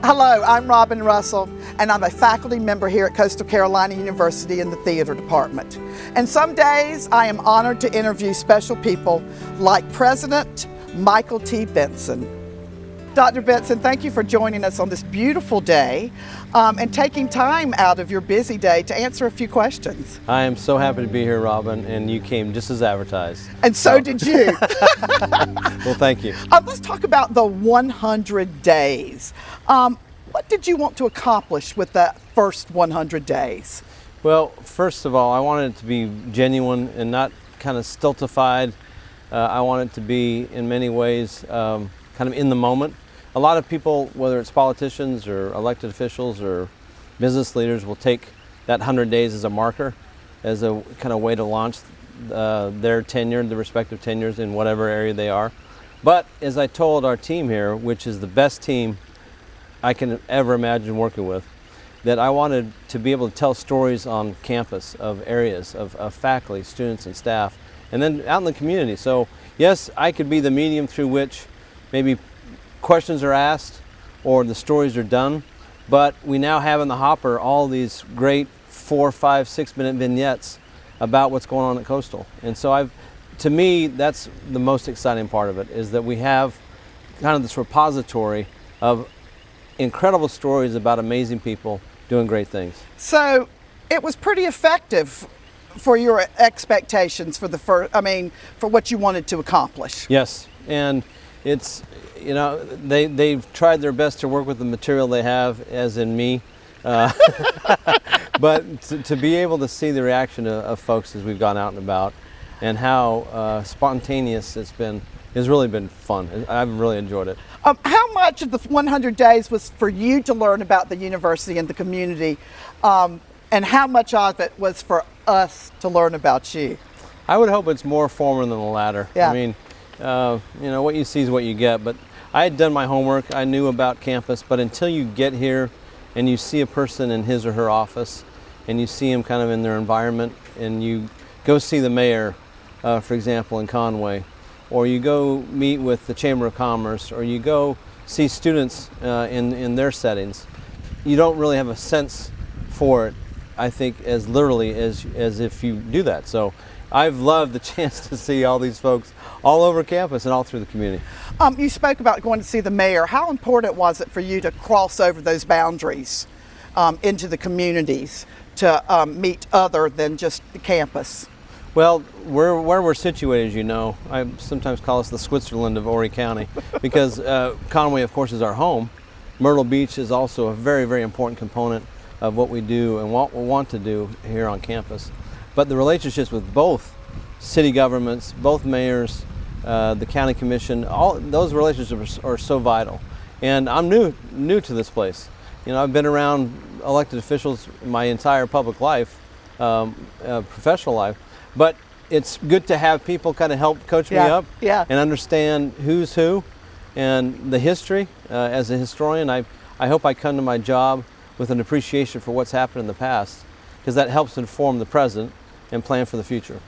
Hello, I'm Robin Russell, and I'm a faculty member here at Coastal Carolina University in the theater department. And some days I am honored to interview special people like President Michael T. Benson. Dr. Benson, thank you for joining us on this beautiful day and taking time out of your busy day to answer a few questions. I am so happy to be here, Robin, and you came just as advertised. And so did you. Well, thank you. Let's talk about the 100 days. What did you want to accomplish with that first 100 days? Well, first of all, I wanted it to be genuine and not kind of stultified. I want it to be, in many ways, kind of in the moment. A lot of people, whether it's politicians or elected officials or business leaders, will take that 100 days as a marker, as a kind of way to launch their tenure, the respective tenures in whatever area they are. But as I told our team here, which is the best team I can ever imagine working with, that I wanted to be able to tell stories on campus of areas, of faculty, students, and staff, and then out in the community. So yes, I could be the medium through which maybe questions are asked or the stories are done, but we now have in the hopper all these great 4, 5, 6-minute vignettes about what's going on at Coastal. And so to me, that's the most exciting part of it, is that we have kind of this repository of incredible stories about amazing people doing great things. So it was pretty effective for your expectations for for what you wanted to accomplish. Yes, and it's, you know, they've tried their best to work with the material they have, as in me, but to be able to see the reaction of folks as we've gone out and about, and how spontaneous it's been, has really been fun. I've really enjoyed it. How much of the 100 days was for you to learn about the university and the community, and how much of it was for us to learn about you? I would hope it's more formal than the latter. Yeah. I mean, you know, what you see is what you get, but I had done my homework. I knew about campus, but until you get here and you see a person in his or her office, and you see them kind of in their environment, and you go see the mayor, for example, in Conway, or you go meet with the Chamber of Commerce, or you go see students in their settings, you don't really have a sense for it, I think, as literally as if you do that. So I've loved the chance to see all these folks all over campus and all through the community. You spoke about going to see the mayor. How important was it for you to cross over those boundaries into the communities to meet other than just the campus? Well, where we're situated, as you know, I sometimes call us the Switzerland of Horry County, because Conway, of course, is our home. Myrtle Beach is also a very, very important component of what we do and what we want to do here on campus. But the relationships with both city governments, both mayors, the county commission, all those relationships are so vital. And I'm new to this place. You know, I've been around elected officials my entire public life, professional life. But it's good to have people kind of help coach me up and understand who's who and the history. As a historian, I hope I come to my job with an appreciation for what's happened in the past, because that helps inform the present and plan for the future.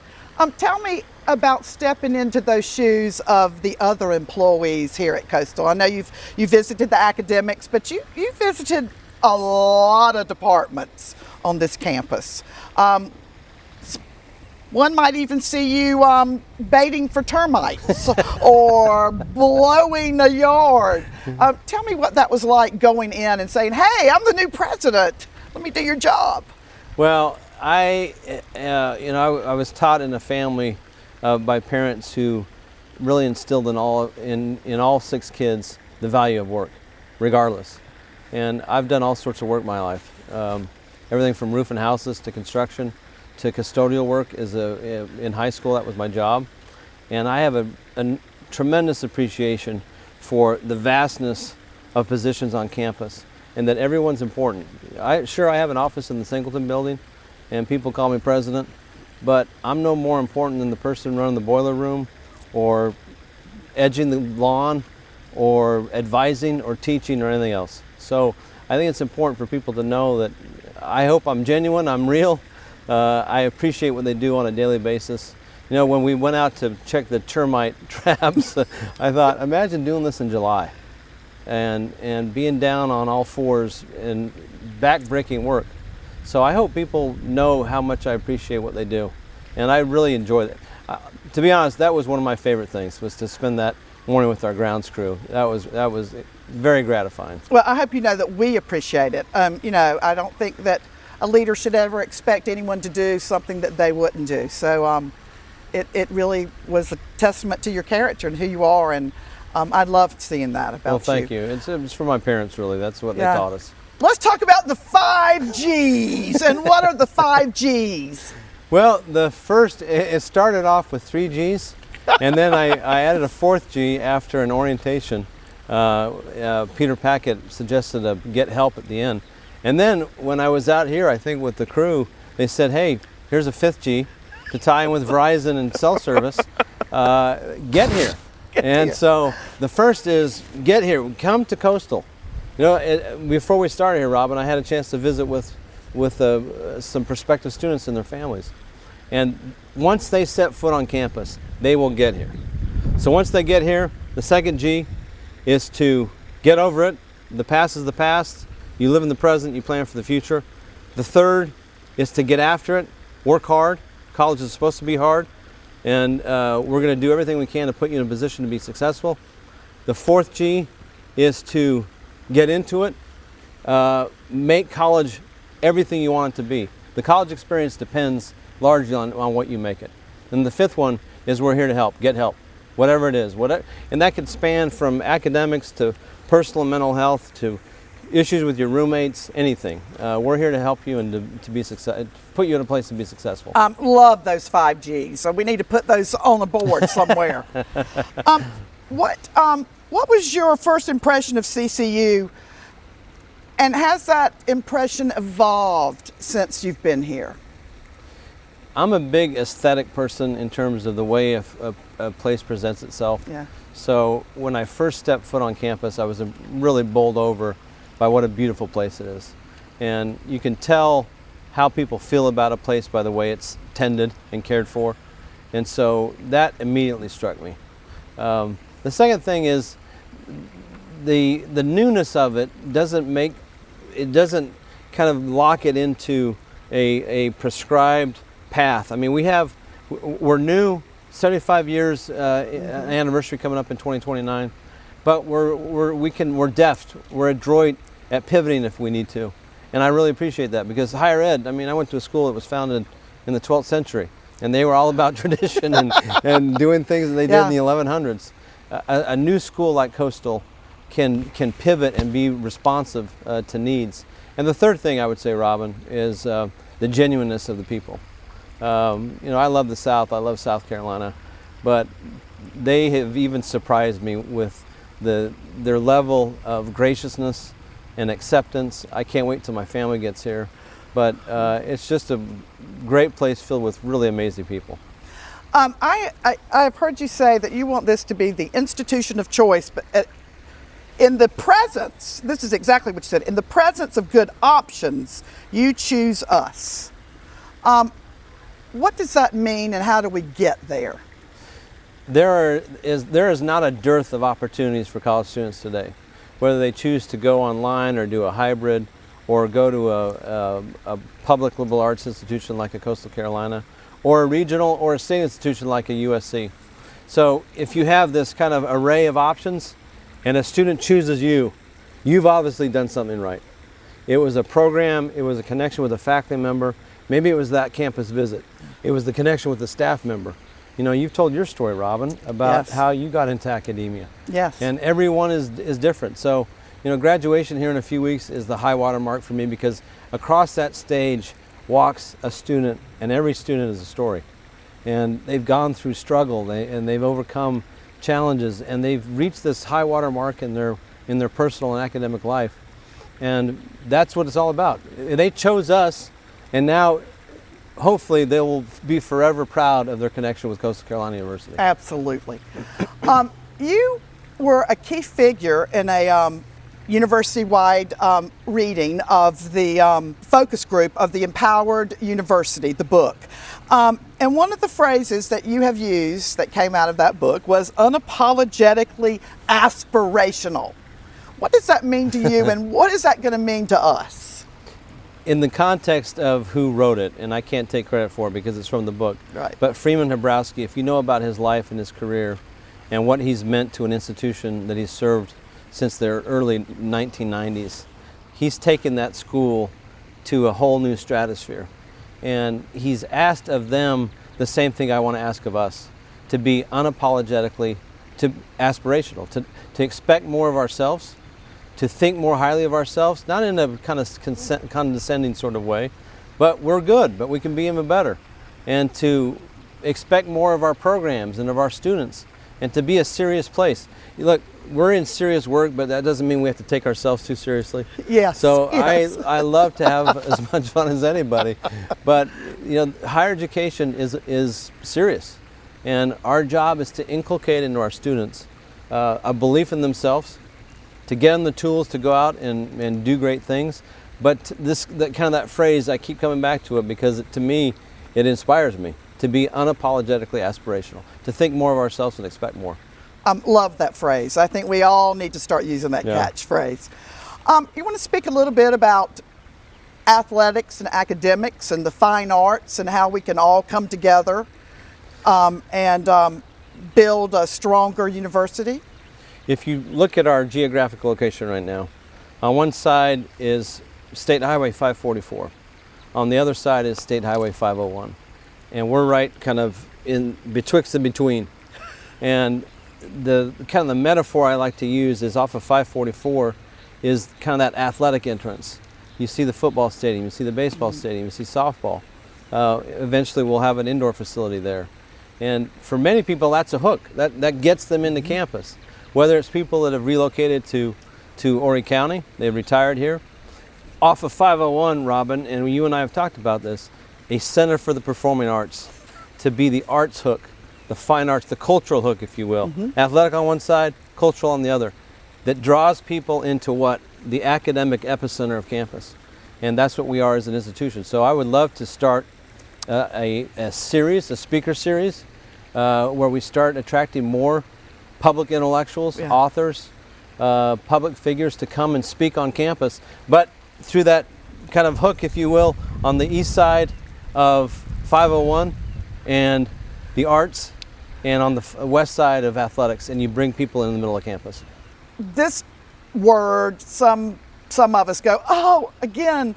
Tell me about stepping into those shoes of the other employees here at Coastal. I know you visited the academics, but you visited a lot of departments on this campus. One might even see you baiting for termites or blowing the yard. Tell me what that was like, going in and saying, "Hey, I'm the new president. Let me do your job." Well, I was taught in a family by parents who really instilled in all 6 kids the value of work, regardless. And I've done all sorts of work in my life, everything from roofing houses to construction to custodial work. In high school, that was my job. And I have a tremendous appreciation for the vastness of positions on campus, and that everyone's important. I have an office in the Singleton building, and people call me president, but I'm no more important than the person running the boiler room, or edging the lawn, or advising, or teaching, or anything else. So I think it's important for people to know that I hope I'm genuine, I'm real. I appreciate what they do on a daily basis. You know, when we went out to check the termite traps, I thought, imagine doing this in July. and being down on all fours and back-breaking work. So I hope people know how much I appreciate what they do, and I really enjoy it. To be honest, that was one of my favorite things, was to spend that morning with our grounds crew. That was very gratifying. Well, I hope you know that we appreciate it. You know, I don't think that a leader should ever expect anyone to do something that they wouldn't do. So it really was a testament to your character and who you are, and I loved seeing that about you. Well, thank you. It's for my parents, really. That's what they taught us. Let's talk about the 5 G's. And what are the 5 G's? Well, it started off with 3 G's, and then I added a 4th G after an orientation. Peter Packett suggested a get help at the end. And then when I was out here, I think with the crew, they said, hey, here's a 5th G to tie in with Verizon and cell service. Get here. So the first is get here, come to Coastal. You know, before we started here, Robin, I had a chance to visit with some prospective students and their families. And once they set foot on campus, they will get here. So once they get here, the 2nd G is to get over it. The past is the past. You live in the present, you plan for the future. The 3rd is to get after it, work hard. College is supposed to be hard. And we're going to do everything we can to put you in a position to be successful. The 4th G is to get into it, make college everything you want it to be. The college experience depends largely on what you make it. And the 5th one is we're here to help, get help, whatever it is. And that could span from academics to personal and mental health to issues with your roommates, anything. We're here to help you and to be put you in a place to be successful. Love those 5 G's. So we need to put those on a board somewhere. What was your first impression of CCU, and has that impression evolved since you've been here? I'm a big aesthetic person in terms of the way a place presents itself. Yeah. So when I first stepped foot on campus, I was really bowled over by what a beautiful place it is. And you can tell how people feel about a place by the way it's tended and cared for. And so that immediately struck me. The second thing is the newness of it doesn't kind of lock it into a prescribed path. I mean, we're new, 75 years anniversary coming up in 2029, but we're deft, we're adroit at pivoting if we need to. And I really appreciate that, because higher ed, I mean, I went to a school that was founded in the 12th century, and they were all about tradition and doing things that they did in the 1100s. A new school like Coastal can pivot and be responsive to needs. And the third thing I would say, Robin, is the genuineness of the people. You know, I love the South, I love South Carolina, but they have even surprised me with their level of graciousness and acceptance. I can't wait till my family gets here, but it's just a great place filled with really amazing people. I've heard you say that you want this to be the institution of choice, but in the presence, this is exactly what you said, in the presence of good options, you choose us. What does that mean, and how do we get there? There is not a dearth of opportunities for college students today, whether they choose to go online or do a hybrid or go to a public liberal arts institution like a Coastal Carolina, or a regional or a state institution like a USC. So if you have this kind of array of options and a student chooses you've obviously done something right. It was a program, it was a connection with a faculty member, maybe it was that campus visit, it was the connection with the staff member. You know, you've told your story, Robin, about how you got into academia. Yes. And everyone is different. So, you know, graduation here in a few weeks is the high water mark for me, because across that stage walks a student, and every student is a story. And they've gone through struggle, and they've overcome challenges, and they've reached this high water mark in their personal and academic life. And that's what it's all about. They chose us, and now hopefully they will be forever proud of their connection with Coastal Carolina University. Absolutely. You were a key figure in a university-wide reading of the focus group of the Empowered University, the book. And one of the phrases that you have used that came out of that book was unapologetically aspirational. What does that mean to you, and what is that going to mean to us? In the context of who wrote it, and I can't take credit for it because it's from the book, Right. but Freeman Hrabowski, if you know about his life and his career and what he's meant to an institution that he's served since the early 1990s, he's taken that school to a whole new stratosphere. And he's asked of them the same thing I want to ask of us, to be unapologetically aspirational, to expect more of ourselves, to think more highly of ourselves, not in a kind of condescending sort of way, but we're good, but we can be even better. And to expect more of our programs and of our students, and to be a serious place. Look, we're in serious work, but that doesn't mean we have to take ourselves too seriously. Yes. So yes. I love to have as much fun as anybody, but higher education is serious, and our job is to inculcate into our students a belief in themselves, to get them the tools to go out and do great things. But that phrase, I keep coming back to it because to me, it inspires me to be unapologetically aspirational, to think more of ourselves and expect more. Love that phrase. I think we all need to start using that catchphrase. You want to speak a little bit about athletics and academics and the fine arts and how we can all come together and build a stronger university? If you look at our geographic location right now, on one side is State Highway 544. On the other side is State Highway 501. And we're right kind of in betwixt and between. And the kind of the metaphor I like to use is off of 544 is kind of that athletic entrance. You see the football stadium, you see the baseball stadium, you see softball. Eventually we'll have an indoor facility there. And for many people that's a hook. That gets them into campus. Whether it's people that have relocated to Horry County, they've retired here. Off of 501, Robin, and you and I have talked about this, a center for the performing arts, to be the arts hook, the fine arts, the cultural hook, if you will. Athletic on one side, cultural on the other, that draws people into what? The academic epicenter of campus. And that's what we are as an institution. So I would love to start a series, a speaker series, where we start attracting more public intellectuals, authors, public figures to come and speak on campus, but through that kind of hook, if you will, on the east side of 501 and the arts, and on the west side of athletics, and you bring people in the middle of campus. This word, some of us go, oh, again,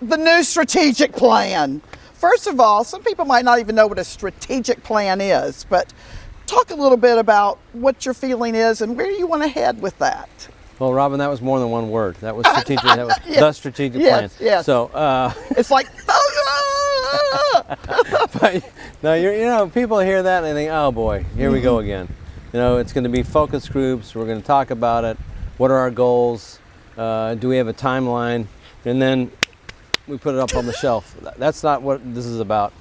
the new strategic plan. First of all, some people might not even know what a strategic plan is, but talk a little bit about what your feeling is and where you want to head with that. Well, Robin, that was more than one word. That was strategic. That was the strategic plan. Yes. So it's like, but people hear that and they think, oh boy, here we go again. It's going to be focus groups. We're going to talk about it. What are our goals? Do we have a timeline? And then we put it up on the shelf. That's not what this is about.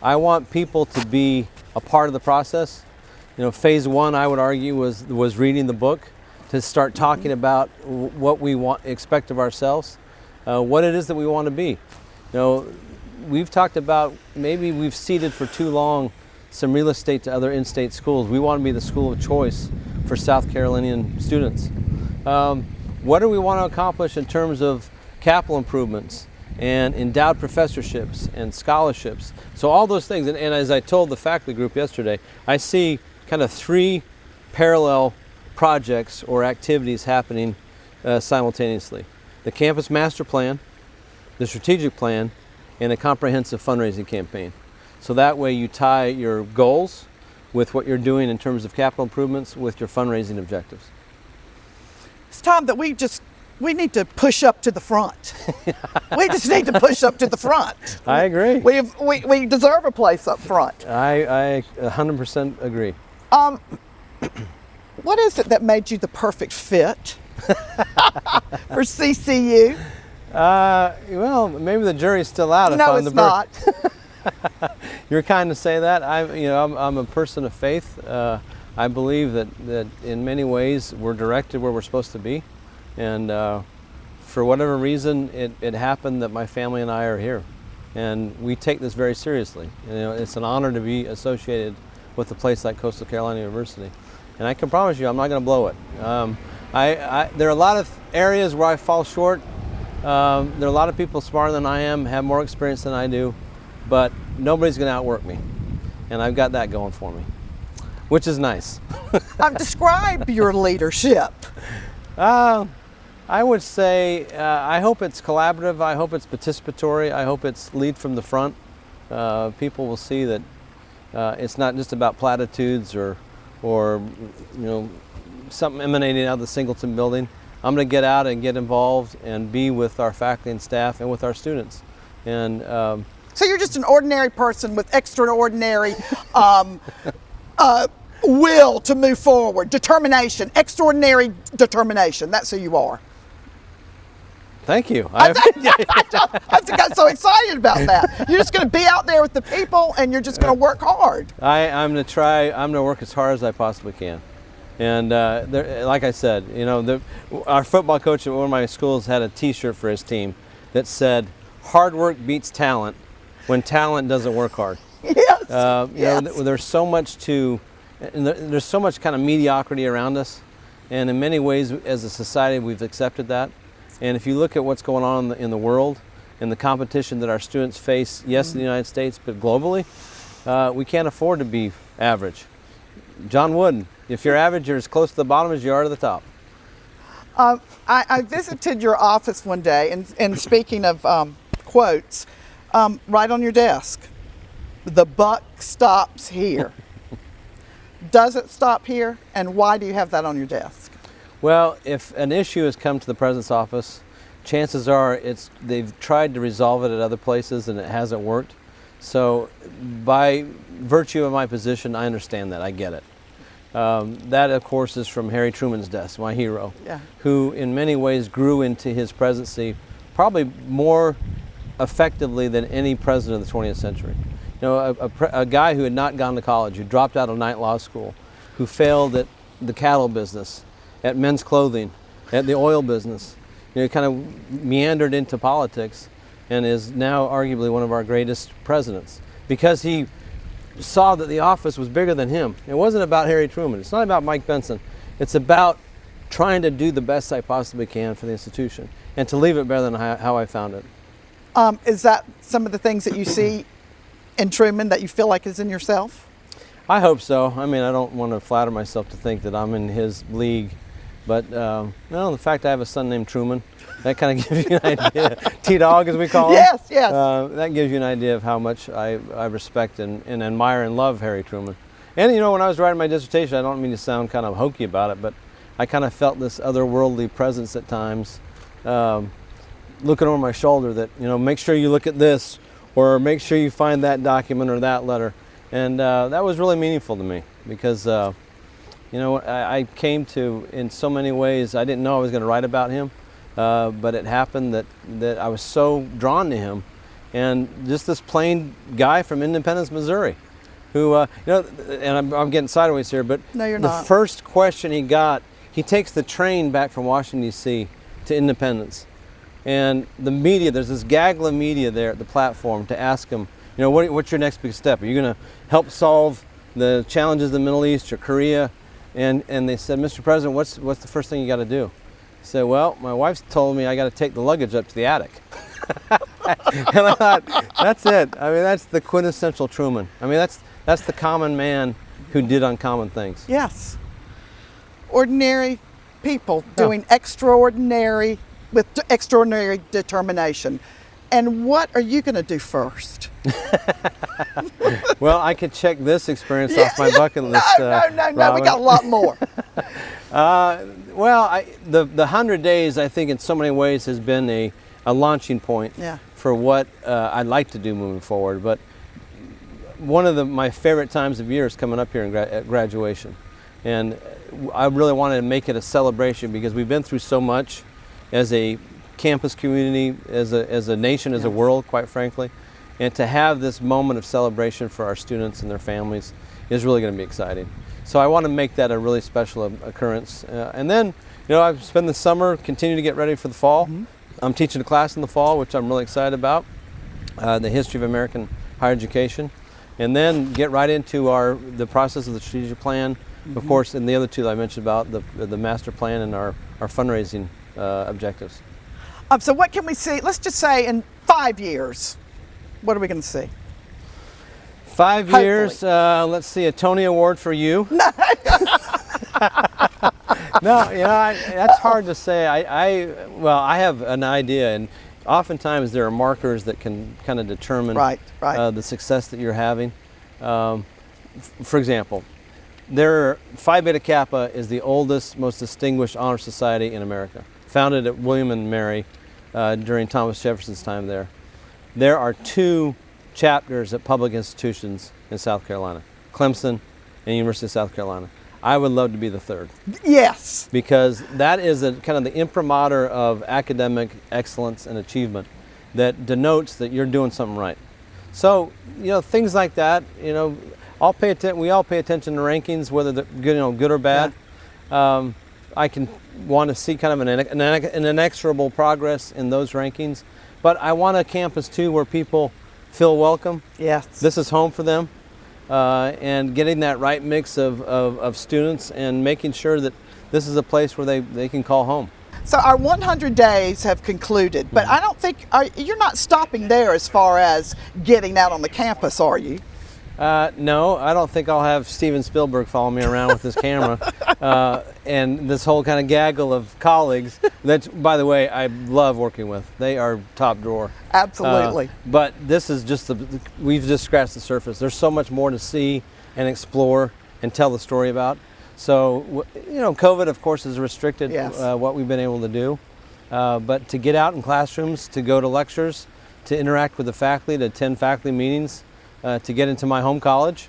I want people to be a part of the process. Phase one, I would argue, was reading the book, to start talking about what we expect of ourselves, what it is that we want to be. We've talked about maybe we've ceded for too long some real estate to other in-state schools. We want to be the school of choice for South Carolinian students. What do we want to accomplish in terms of capital improvements and endowed professorships and scholarships? So all those things, and as I told the faculty group yesterday, I see kind of three parallel projects or activities happening simultaneously. The campus master plan, the strategic plan, and a comprehensive fundraising campaign. So that way you tie your goals with what you're doing in terms of capital improvements with your fundraising objectives. It's time that we need to push up to the front. We just need to push up to the front. I agree. We deserve a place up front. I 100% agree. What is it that made you the perfect fit for CCU? Well, maybe the jury's still out. No, it's not. You're kind to say that. I'm a person of faith. I believe that in many ways we're directed where we're supposed to be, and for whatever reason, it happened that my family and I are here, and we take this very seriously. It's an honor to be associated with a place like Coastal Carolina University, and I can promise you I'm not going to blow it. There are a lot of areas where I fall short. There are a lot of people smarter than I am, have more experience than I do, but nobody's going to outwork me. And I've got that going for me, which is nice. Describe your leadership. I would say I hope it's collaborative. I hope it's participatory. I hope it's lead from the front. People will see that it's not just about platitudes or something emanating out of the Singleton building. I'm going to get out and get involved and be with our faculty and staff and with our students. And so you're just an ordinary person with extraordinary will to move forward, determination, extraordinary determination. That's who you are. Thank you. I got so excited about that. You're just going to be out there with the people, and you're just going to work hard. I'm going to try. I'm going to work as hard as I possibly can. And like I said, our football coach at one of my schools had a T-shirt for his team that said, "Hard work beats talent when talent doesn't work hard." Yes. There's so much there's so much kind of mediocrity around us, and in many ways, as a society, we've accepted that. And if you look at what's going on in the world and the competition that our students face, yes, in the United States, but globally, we can't afford to be average. John Wooden, if you're average, you're as close to the bottom as you are to the top. I visited your office one day, and speaking of quotes, right on your desk, "The buck stops here." Does it stop here, and why do you have that on your desk? Well, if an issue has come to the president's office, chances are they've tried to resolve it at other places and it hasn't worked. So by virtue of my position, I understand that. I get it. That, of course, is from Harry Truman's desk, my hero, who in many ways grew into his presidency probably more effectively than any president of the 20th century. A guy who had not gone to college, who dropped out of night law school, who failed at the cattle business, at men's clothing, at the oil business, kind of meandered into politics and is now arguably one of our greatest presidents because he saw that the office was bigger than him. It wasn't about Harry Truman. It's not about Mike Benson. It's about trying to do the best I possibly can for the institution and to leave it better than how I found it. Is that some of the things that you see in Truman that you feel like is in yourself? I hope so. I mean, I don't want to flatter myself to think that I'm in his league. But the fact I have a son named Truman, that kind of gives you an idea. T-Dog, as we call him. Yes. That gives you an idea of how much I respect and admire and love Harry Truman. And when I was writing my dissertation, I don't mean to sound kind of hokey about it, but I kind of felt this otherworldly presence at times, looking over my shoulder that, make sure you look at this, or make sure you find that document or that letter. And that was really meaningful to me because I came to, in so many ways, I didn't know I was going to write about him, but it happened that I was so drawn to him. And just this plain guy from Independence, Missouri, who, and I'm getting sideways here, but no, you're not. The first question he got, he takes the train back from Washington, D.C. to Independence. And the media, there's this gaggle of media there at the platform to ask him, what's your next big step? Are you going to help solve the challenges of the Middle East or Korea? And they said, Mr. President, what's the first thing you got to do? I said, well, my wife's told me I got to take the luggage up to the attic. And I thought, that's it. I mean, that's the quintessential Truman. I mean, that's the common man who did uncommon things. Yes. Ordinary people doing extraordinary, with extraordinary determination. And what are you going to do first? Well, I could check this experience off my bucket list. No, we got a lot more. The 100 days, I think, in so many ways has been a launching point for what I'd like to do moving forward. But one of my favorite times of year is coming up here at graduation. And I really wanted to make it a celebration because we've been through so much as a campus community, as a nation, as a world, quite frankly. And to have this moment of celebration for our students and their families is really going to be exciting. So I want to make that a really special occurrence. And then, I've spent the summer, continue to get ready for the fall. Mm-hmm. I'm teaching a class in the fall, which I'm really excited about, the history of American higher education. And then get right into the process of the strategic plan Of course, and the other two that I mentioned about the master plan and our fundraising objectives. So what can we see? Let's just say in 5 years, what are we going to see? 5 years, let's see, a Tony Award for you. No, you know, that's hard to say. Well, I have an idea, and oftentimes there are markers that can kind of determine the success that you're having. For example, Phi Beta Kappa is the oldest, most distinguished honor society in America, founded at William and Mary during Thomas Jefferson's time there. There are 2 chapters at public institutions in South Carolina, Clemson and University of South Carolina. I would love to be the 3rd. Yes. Because that is kind of the imprimatur of academic excellence and achievement that denotes that you're doing something right. So, you know, things like that, you know, we all pay attention to rankings, whether they're good or bad. Yeah. I can want to see kind of an inexorable progress in those rankings, but I want a campus too where people feel welcome. Yes. This is home for them. And getting that right mix of students and making sure that this is a place where they can call home. So our 100 days have concluded, but I don't think, you're not stopping there as far as getting out on the campus, are you? No, I don't think I'll have Steven Spielberg follow me around with his camera and this whole kind of gaggle of colleagues that, by the way, I love working with. They are top drawer. Absolutely. But this is just we've just scratched the surface. There's so much more to see and explore and tell the story about. So, you know, COVID, of course, has restricted what we've been able to do. But to get out in classrooms, to go to lectures, to interact with the faculty, to attend faculty meetings, to get into my home college.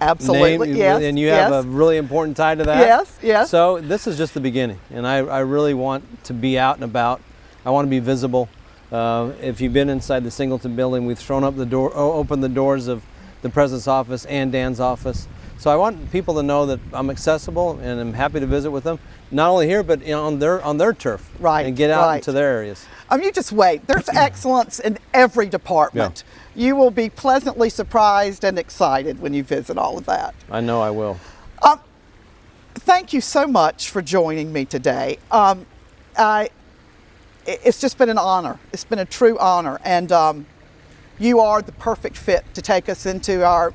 Absolutely, yes. And you have a really important tie to that. Yes, yes. So this is just the beginning, and I really want to be out and about. I want to be visible. If you've been inside the Singleton building, we've thrown up opened the doors of the president's office and Dan's office. So I want people to know that I'm accessible and I'm happy to visit with them, not only here, but on their turf, and get out into their areas. You just wait. There's excellence in every department. Yeah. You will be pleasantly surprised and excited when you visit all of that. I know I will. Thank you so much for joining me today. It's just been an honor. It's been a true honor, and you are the perfect fit to take us into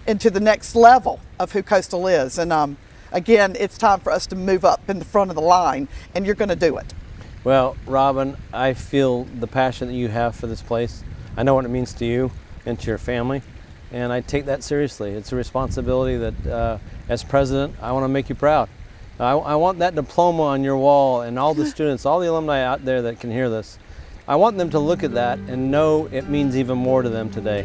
the next level of who Coastal is. And again, it's time for us to move up in the front of the line, and you're going to do it. Well, Robin, I feel the passion that you have for this place. I know what it means to you and to your family, and I take that seriously. It's a responsibility that, as president, I want to make you proud. I want that diploma on your wall, and all the students, all the alumni out there that can hear this, I want them to look at that and know it means even more to them today,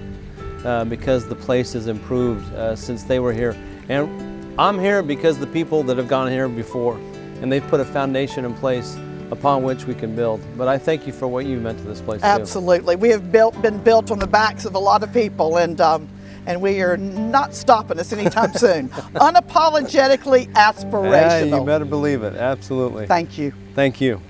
because the place has improved since they were here. And I'm here because the people that have gone here before, and they've put a foundation in place upon which we can build. But I thank you for what you meant to this place. Absolutely. We have been built on the backs of a lot of people, and we are not stopping us anytime soon. Unapologetically aspirational. Yeah, you better believe it. Absolutely. Thank you. Thank you.